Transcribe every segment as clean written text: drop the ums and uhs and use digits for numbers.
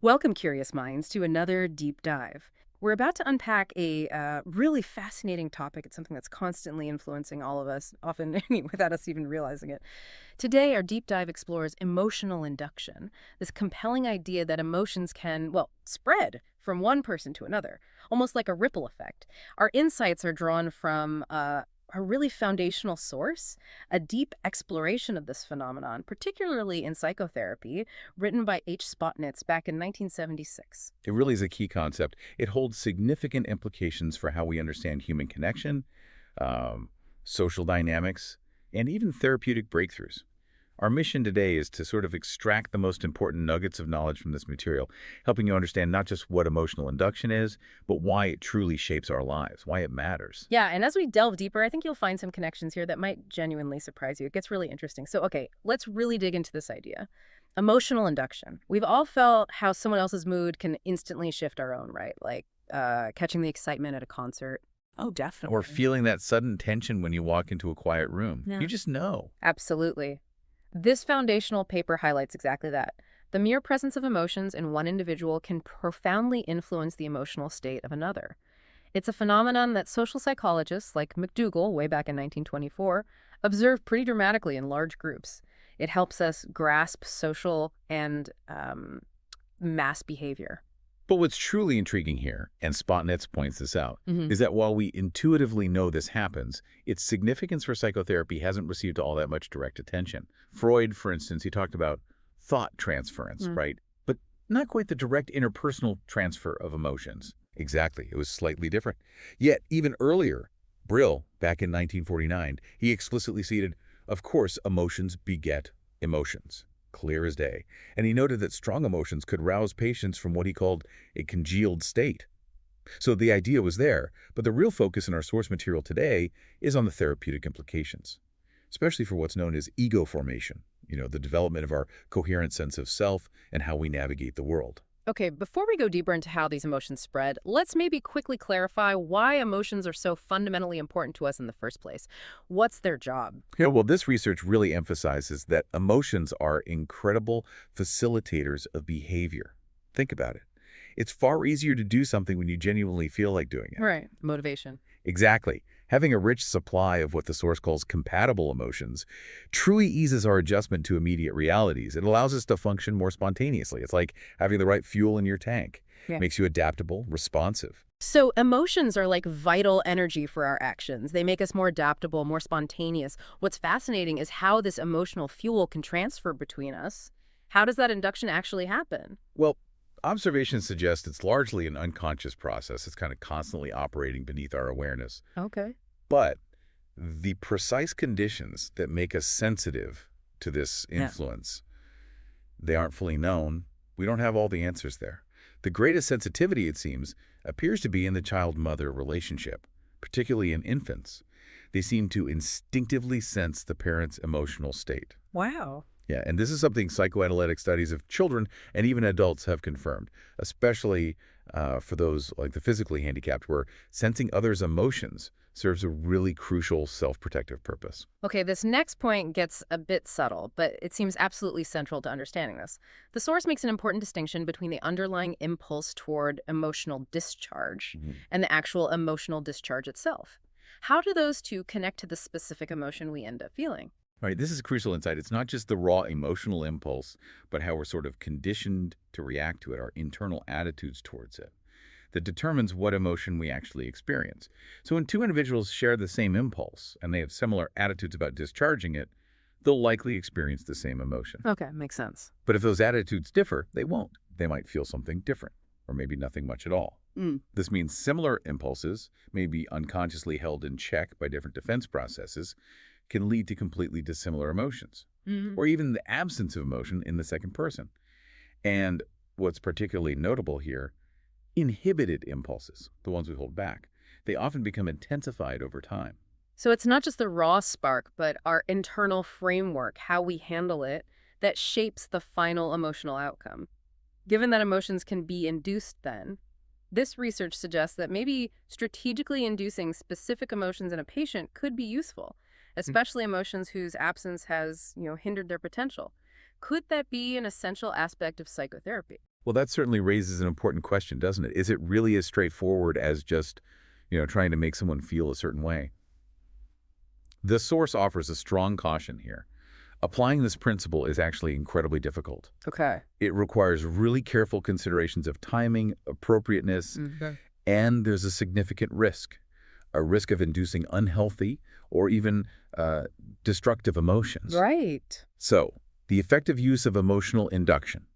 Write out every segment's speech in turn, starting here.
Welcome, curious minds, to another deep dive. We're about to unpack a really fascinating topic. It's something that's constantly influencing all of us, often without us even realizing it. Today, our deep dive explores emotional induction, this compelling idea that emotions can, well, spread from one person to another, almost like a ripple effect. Our insights are drawn from a really foundational source, a deep exploration of this phenomenon, particularly in psychotherapy, written by Spotnitz back in 1976. It really is a key concept. It holds significant implications for how we understand human connection, um, social dynamics, and even therapeutic breakthroughs. Our mission today is to sort of extract the most important nuggets of knowledge from this material, helping you understand not just what emotional induction is, but why it truly shapes our lives, why it matters. Yeah, and as we delve deeper, I think you'll find some connections here that might genuinely surprise you. It gets really interesting. So, okay, let's really dig into this idea. Emotional induction. We've all felt how someone else's mood can instantly shift our own, right? Like catching the excitement at a concert. Oh, Or definitely. feeling that sudden tension when you walk into a quiet room. Yeah. You just know. Absolutely. This foundational paper highlights exactly that. The mere presence of emotions in one individual can profoundly influence the emotional state of another. It's a phenomenon that social psychologists like McDougall, way back in 1924, observed pretty dramatically in large groups. It helps us grasp social and mass behavior. But what's truly intriguing here, and Spotnitz points this out, Hmm. is that while we intuitively know this happens, its significance for psychotherapy hasn't received all that much direct attention. Freud, for instance, he talked about thought transference, right? But not quite the direct interpersonal transfer of emotions. Exactly. It was slightly different. Yet, even earlier, Brill, back in 1949, he explicitly stated, of course, emotions beget emotions. Clear as day. And he noted that strong emotions could rouse patients from what he called a congealed state. So the idea was there, but the real focus in our source material today is on the therapeutic implications, especially for what's known as ego formation, the development of our coherent sense of self and how we navigate the world. Okay, before we go deeper into how these emotions spread, let's maybe quickly clarify why emotions are so fundamentally important to us in the first place. What's their job? Yeah, well, this research really emphasizes that emotions are incredible facilitators of behavior. Think about it. It's far easier to do something when you genuinely feel like doing it. Right. Motivation. Exactly. Having a rich supply of what the source calls compatible emotions truly eases our adjustment to immediate realities. It allows us to function more spontaneously. It's like having the right fuel in your tank. Yeah. Makes you adaptable, responsive. So emotions are like vital energy for our actions. They make us more adaptable, more spontaneous. What's fascinating is how this emotional fuel can transfer between us. How does that induction actually happen? Well, observations suggest it's largely an unconscious process. It's kind of constantly operating beneath our awareness. Okay. But the precise conditions that make us sensitive to this Yeah. influence, they aren't fully known. We don't have all the answers there. The greatest sensitivity, it seems, appears to be in the child-mother relationship, particularly in infants. They seem to instinctively sense the parent's emotional state. Wow. Yeah, and this is something psychoanalytic studies of children and even adults have confirmed, especially for those like the physically handicapped, where sensing others' emotions serves a really crucial self-protective purpose. Okay, this next point gets a bit subtle, but it seems absolutely central to understanding this. The source makes an important distinction between the underlying impulse toward emotional discharge and the actual emotional discharge itself. How do those two connect to the specific emotion we end up feeling? All right, this is a crucial insight. It's not just the raw emotional impulse, but how we're sort of conditioned to react to it, our internal attitudes towards it, that determines what emotion we actually experience. So when two individuals share the same impulse and they have similar attitudes about discharging it, they'll likely experience the same emotion. Okay, makes sense. But if those attitudes differ, they won't. They might feel something different, or maybe nothing much at all. Mm. This means similar impulses may be unconsciously held in check by different defense processes, can lead to completely dissimilar emotions, Hmm. or even the absence of emotion in the second person. And what's particularly notable here, inhibited impulses, the ones we hold back, they often become intensified over time. So it's not just the raw spark, but our internal framework, how we handle it, that shapes the final emotional outcome. Given that emotions can be induced then, this research suggests that maybe strategically inducing specific emotions in a patient could be useful, especially emotions whose absence has, hindered their potential. Could that be an essential aspect of psychotherapy? Well, that certainly raises an important question, doesn't it? Is it really as straightforward as just, trying to make someone feel a certain way? The source offers a strong caution here. Applying this principle is actually incredibly difficult. Okay. It requires really careful considerations of timing, appropriateness, Okay. and there's a significant risk. A risk of inducing unhealthy or even destructive emotions. Right. So, the effective use of emotional induction.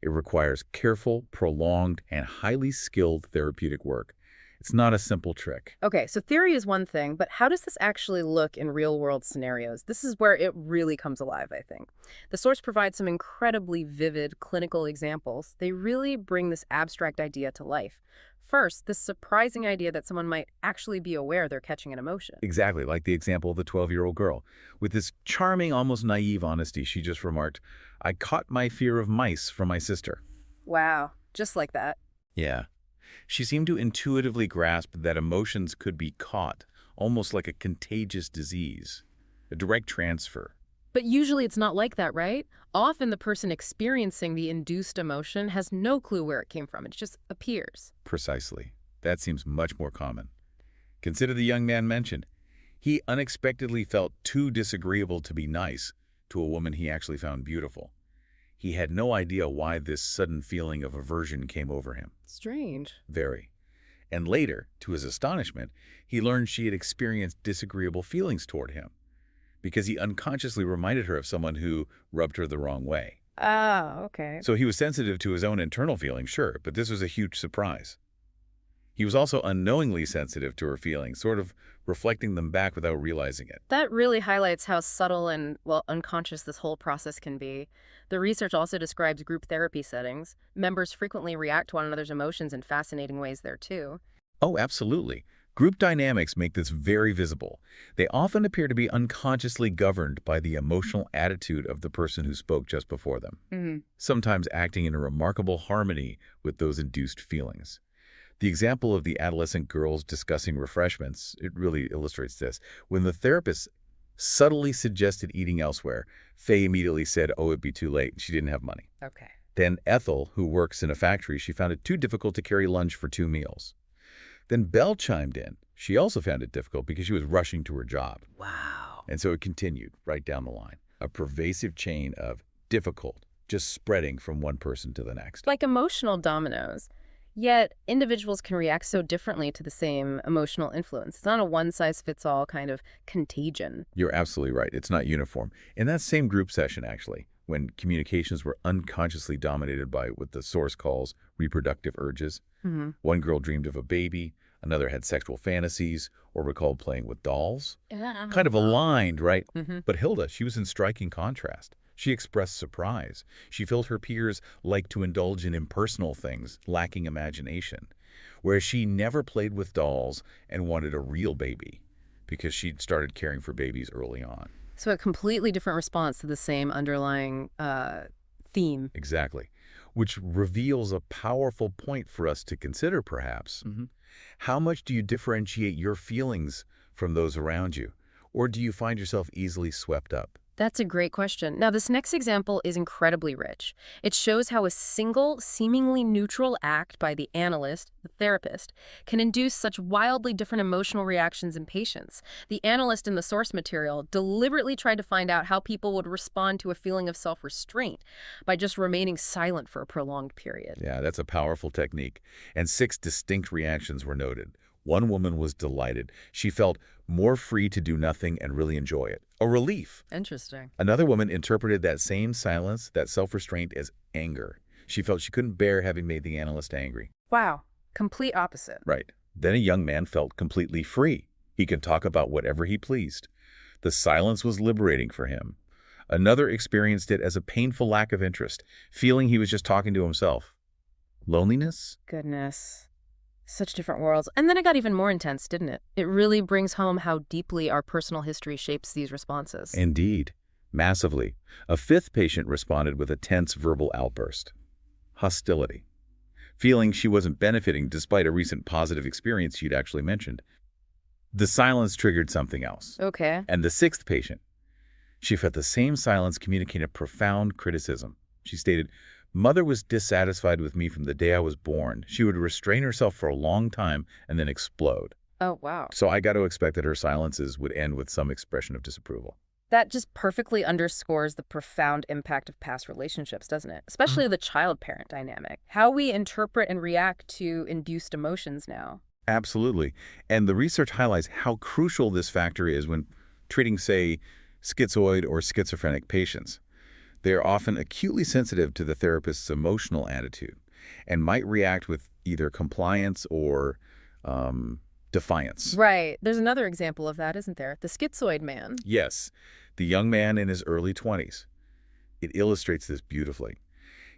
It requires careful, prolonged, and highly skilled therapeutic work. It's not a simple trick. Okay, so theory is one thing, but how does this actually look in real-world scenarios? This is where it really comes alive, I think. The source provides some incredibly vivid clinical examples. They really bring this abstract idea to life. First, this surprising idea that someone might actually be aware they're catching an emotion. Exactly, like the example of the 12-year-old girl. With this charming, almost naive honesty, she just remarked, "I caught my fear of mice from my sister." Wow, just like that. Yeah. She seemed to intuitively grasp that emotions could be caught, almost like a contagious disease, a direct transfer. But usually it's not like that, right? Often the person experiencing the induced emotion has no clue where it came from. It just appears. Precisely. That seems much more common. Consider the young man mentioned. He unexpectedly felt too disagreeable to be nice to a woman he actually found beautiful. He had no idea why this sudden feeling of aversion came over him. Strange. Very. And later, to his astonishment, he learned she had experienced disagreeable feelings toward him because he unconsciously reminded her of someone who rubbed her the wrong way. Oh, okay. So he was sensitive to his own internal feelings, sure, but this was a huge surprise. He was also unknowingly sensitive to her feelings, sort of reflecting them back without realizing it. That really highlights how subtle and, well, unconscious this whole process can be. The research also describes group therapy settings. Members frequently react to one another's emotions in fascinating ways there, too. Oh, absolutely. Group dynamics make this very visible. They often appear to be unconsciously governed by the emotional attitude of the person who spoke just before them, sometimes acting in a remarkable harmony with those induced feelings. The example of the adolescent girls discussing refreshments, it really illustrates this. When the therapist subtly suggested eating elsewhere, Faye immediately said, "Oh, it'd be too late." She didn't have money. Okay. Then Ethel, who works in a factory, she found it too difficult to carry lunch for 2 meals. Then Belle chimed in. She also found it difficult because she was rushing to her job. Wow. And so it continued right down the line. A pervasive chain of difficult, just spreading from one person to the next. Like emotional dominoes. Yet, individuals can react so differently to the same emotional influence. It's not a one-size-fits-all kind of contagion. You're absolutely right. It's not uniform. In that same group session, actually, when communications were unconsciously dominated by what the source calls reproductive urges, one girl dreamed of a baby, another had sexual fantasies, or recalled playing with dolls. Yeah. Kind of aligned, right? But Hilda, she was in striking contrast. She expressed surprise. She felt her peers like to indulge in impersonal things, lacking imagination, whereas she never played with dolls and wanted a real baby because she'd started caring for babies early on. So a completely different response to the same underlying theme. Exactly. Which reveals a powerful point for us to consider, perhaps. How much do you differentiate your feelings from those around you? Or do you find yourself easily swept up? That's a great question. Now, this next example is incredibly rich. It shows how a single, seemingly neutral act by the analyst, the therapist, can induce such wildly different emotional reactions in patients. The analyst in the source material deliberately tried to find out how people would respond to a feeling of self-restraint by just remaining silent for a prolonged period. Yeah, that's a powerful technique. And 6 distinct reactions were noted. One woman was delighted. She felt more free to do nothing and really enjoy it. A relief. Interesting. Another woman interpreted that same silence, that self-restraint, as anger. She felt she couldn't bear having made the analyst angry. Wow. Complete opposite. Right. Then a young man felt completely free. He could talk about whatever he pleased. The silence was liberating for him. Another experienced it as a painful lack of interest, feeling he was just talking to himself. Loneliness? Goodness. Such different worlds. And then it got even more intense, didn't it? It really brings home how deeply our personal history shapes these responses. Indeed. Massively. A 5th patient responded with a tense verbal outburst. Hostility. Feeling she wasn't benefiting despite a recent positive experience she'd actually mentioned. The silence triggered something else. Okay. And the 6th patient, she felt the same silence communicated profound criticism. She stated, Mother was dissatisfied with me from the day I was born. She would restrain herself for a long time and then explode. Oh, wow. So I got to expect that her silences would end with some expression of disapproval. That just perfectly underscores the profound impact of past relationships, doesn't it? Especially the child-parent dynamic. How we interpret and react to induced emotions now. Absolutely. And the research highlights how crucial this factor is when treating, say, schizoid or schizophrenic patients. They are often acutely sensitive to the therapist's emotional attitude and might react with either compliance or defiance. Right. There's another example of that, isn't there? The schizoid man. Yes, the young man in his early 20s. It illustrates this beautifully.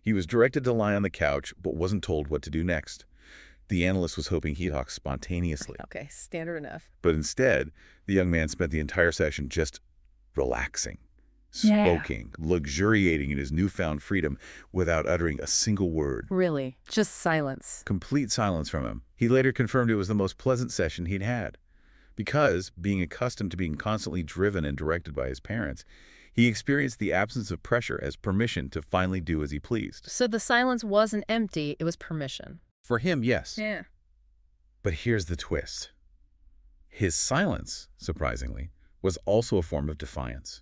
He was directed to lie on the couch, but wasn't told what to do next. The analyst was hoping he'd talk spontaneously. Okay, standard enough. But instead, the young man spent the entire session just relaxing, smoking, luxuriating in his newfound freedom without uttering a single word. Really? Just silence. Complete silence from him. He later confirmed it was the most pleasant session he'd had. Because, being accustomed to being constantly driven and directed by his parents, he experienced the absence of pressure as permission to finally do as he pleased. So the silence wasn't empty, it was permission. For him, yes. Yeah. But here's the twist. His silence, surprisingly, was also a form of defiance.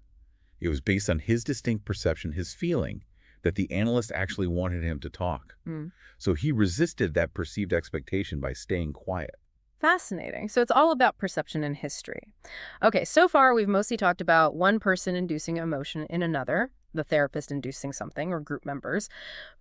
It was based on his distinct perception, his feeling, that the analyst actually wanted him to talk. So he resisted that perceived expectation by staying quiet. Fascinating. So it's all about perception and history. Okay, so far we've mostly talked about one person inducing emotion in another, the therapist inducing something, or group members.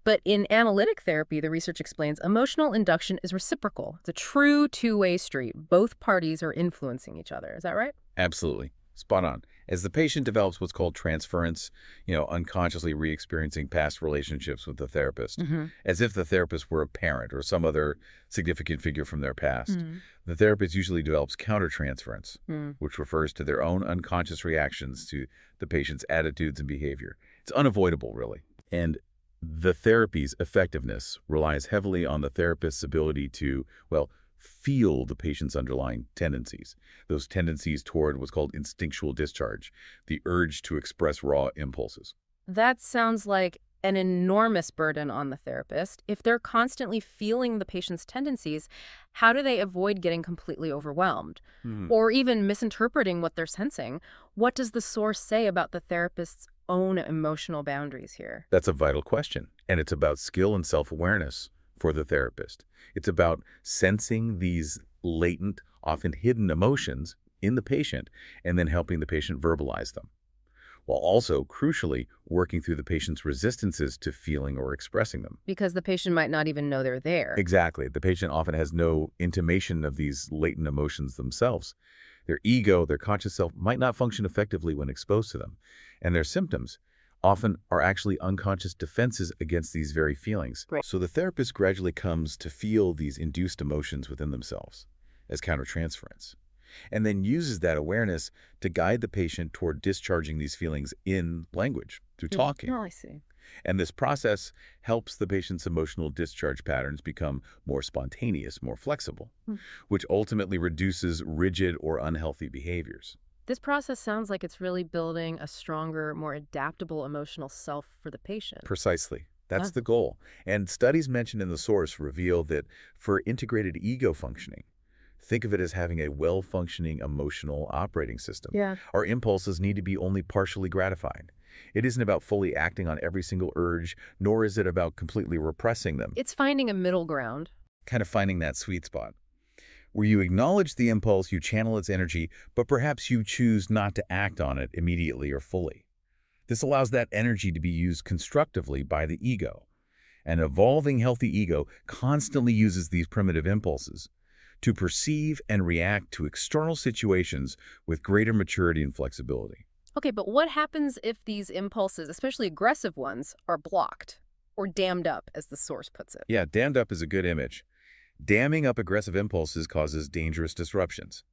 But in analytic therapy, the research explains emotional induction is reciprocal. It's a true two-way street. Both parties are influencing each other. Is that right? Absolutely. Spot on. As the patient develops what's called transference, unconsciously re-experiencing past relationships with the therapist, as if the therapist were a parent or some other significant figure from their past, the therapist usually develops countertransference, which refers to their own unconscious reactions to the patient's attitudes and behavior. It's unavoidable, really. And the therapy's effectiveness relies heavily on the therapist's ability to, feel the patient's underlying tendencies, those tendencies toward what's called instinctual discharge, the urge to express raw impulses. That sounds like an enormous burden on the therapist. If they're constantly feeling the patient's tendencies, how do they avoid getting completely overwhelmed or even misinterpreting what they're sensing? What does the source say about the therapist's own emotional boundaries here? That's a vital question, and it's about skill and self-awareness for the therapist. It's about sensing these latent, often hidden emotions in the patient and then helping the patient verbalize them, while also, crucially, working through the patient's resistances to feeling or expressing them. Because the patient might not even know they're there. Exactly. The patient often has no intimation of these latent emotions themselves. Their ego, their conscious self, might not function effectively when exposed to them, and their symptoms often are actually unconscious defenses against these very feelings. Right. So the therapist gradually comes to feel these induced emotions within themselves as countertransference, and then uses that awareness to guide the patient toward discharging these feelings in language, through talking. Oh, I see. And this process helps the patient's emotional discharge patterns become more spontaneous, more flexible, which ultimately reduces rigid or unhealthy behaviors. This process sounds like it's really building a stronger, more adaptable emotional self for the patient. Precisely. That's the goal. And studies mentioned in the source reveal that for integrated ego functioning, think of it as having a well-functioning emotional operating system. Yeah. Our impulses need to be only partially gratified. It isn't about fully acting on every single urge, nor is it about completely repressing them. It's finding a middle ground. Kind of finding that sweet spot, where you acknowledge the impulse, you channel its energy, but perhaps you choose not to act on it immediately or fully. This allows that energy to be used constructively by the ego. An evolving healthy ego constantly uses these primitive impulses to perceive and react to external situations with greater maturity and flexibility. Okay, but what happens if these impulses, especially aggressive ones, are blocked or dammed up, as the source puts it? Yeah, dammed up is a good image. Damming up aggressive impulses causes dangerous disruptions,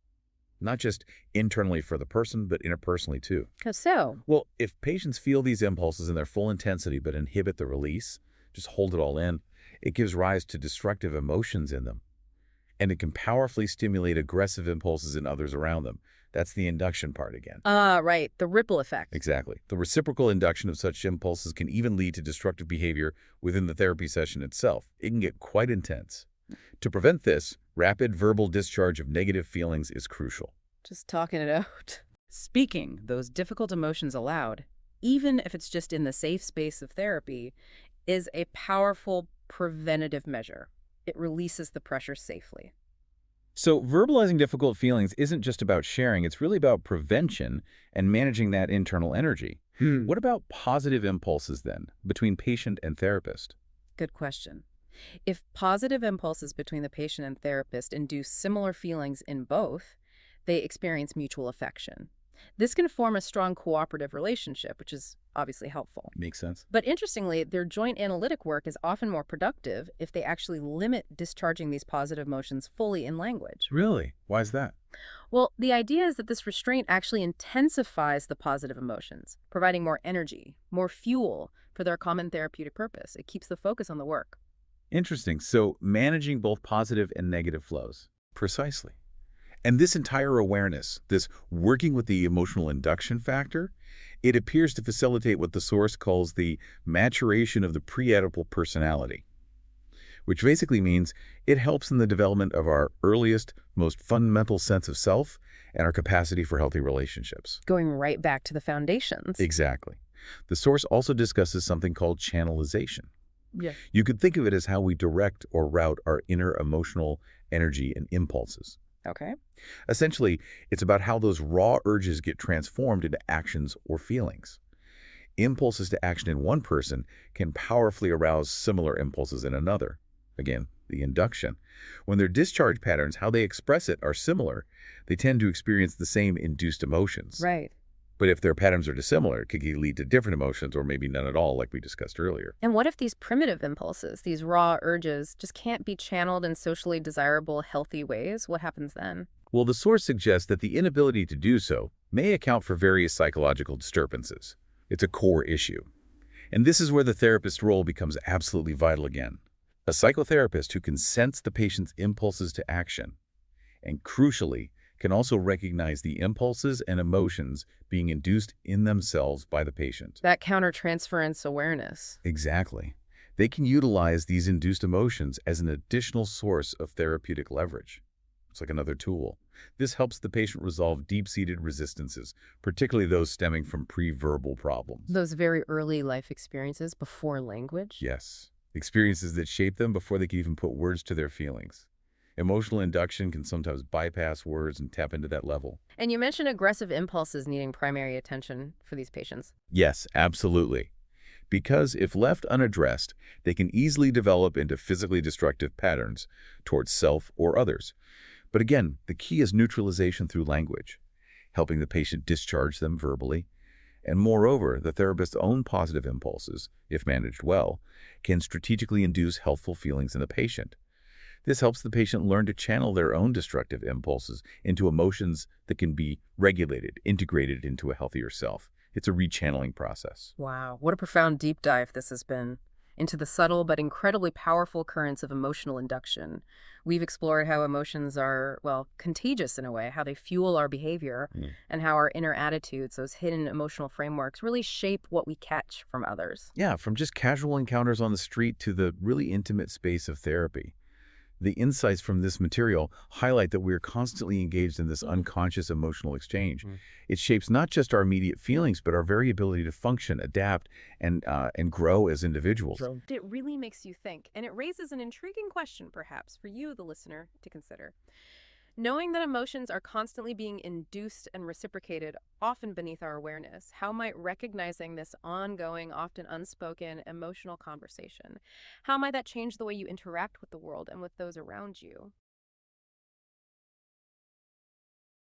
not just internally for the person, but interpersonally too. How so? Well, if patients feel these impulses in their full intensity but inhibit the release, just hold it all in, it gives rise to destructive emotions in them. and it can powerfully stimulate aggressive impulses in others around them. That's the induction part again. Ah, right. The ripple effect. Exactly. The reciprocal induction of such impulses can even lead to destructive behavior within the therapy session itself. It can get quite intense. To prevent this, rapid verbal discharge of negative feelings is crucial. Just talking it out. Speaking those difficult emotions aloud, even if it's just in the safe space of therapy, is a powerful preventative measure. It releases the pressure safely. So verbalizing difficult feelings isn't just about sharing, it's really about prevention and managing that internal energy. What about positive impulses then, between patient and therapist? Good question. If positive impulses between the patient and therapist induce similar feelings in both, they experience mutual affection. This can form a strong cooperative relationship, which is obviously helpful. Makes sense. But interestingly, their joint analytic work is often more productive if they actually limit discharging these positive emotions fully in language. Really? Why is that? Well, the idea is that this restraint actually intensifies the positive emotions, providing more energy, more fuel for their common therapeutic purpose. It keeps the focus on the work. Interesting. So managing both positive and negative flows. Precisely. And this entire awareness, this working with the emotional induction factor, it appears to facilitate what the source calls the maturation of the Preoedipal personality, which basically means it helps in the development of our earliest, most fundamental sense of self and our capacity for healthy relationships. Going right back to the foundations. Exactly. The source also discusses something called channelization. Yeah. You could think of it as how we direct or route our inner emotional energy and impulses. Okay. Essentially, it's about how those raw urges get transformed into actions or feelings. Impulses to action in one person can powerfully arouse similar impulses in another. Again, the induction. When their discharge patterns, how they express it, are similar, they tend to experience the same induced emotions. Right. But if their patterns are dissimilar, it could lead to different emotions or maybe none at all, like we discussed earlier. And what if these primitive impulses, these raw urges, just can't be channeled in socially desirable, healthy ways? What happens then? Well, the source suggests that the inability to do so may account for various psychological disturbances. It's a core issue. And this is where the therapist's role becomes absolutely vital again. A psychotherapist who can sense the patient's impulses to action, and crucially, can also recognize the impulses and emotions being induced in themselves by the patient. That countertransference awareness. Exactly. They can utilize these induced emotions as an additional source of therapeutic leverage. It's like another tool. This helps the patient resolve deep-seated resistances, particularly those stemming from pre-verbal problems. Those very early life experiences before language? Yes. Experiences that shape them before they can even put words to their feelings. Emotional induction can sometimes bypass words and tap into that level. And you mentioned aggressive impulses needing primary attention for these patients. Yes, absolutely. Because if left unaddressed, they can easily develop into physically destructive patterns towards self or others. But again, the key is neutralization through language, helping the patient discharge them verbally. And moreover, the therapist's own positive impulses, if managed well, can strategically induce healthful feelings in the patient. This helps the patient learn to channel their own destructive impulses into emotions that can be regulated, integrated into a healthier self. It's a rechanneling process. Wow, what a profound deep dive this has been into the subtle but incredibly powerful currents of emotional induction. We've explored how emotions are, well, contagious in a way, how they fuel our behavior, and how our inner attitudes, those hidden emotional frameworks, really shape what we catch from others. Yeah, from just casual encounters on the street to the really intimate space of therapy. The insights from this material highlight that we are constantly engaged in this unconscious emotional exchange. It shapes not just our immediate feelings, but our very ability to function, adapt, and grow as individuals. It really makes you think, and it raises an intriguing question, perhaps, for you, the listener, to consider. Knowing that emotions are constantly being induced and reciprocated, often beneath our awareness, how might recognizing this ongoing, often unspoken, emotional conversation, how might that change the way you interact with the world and with those around you?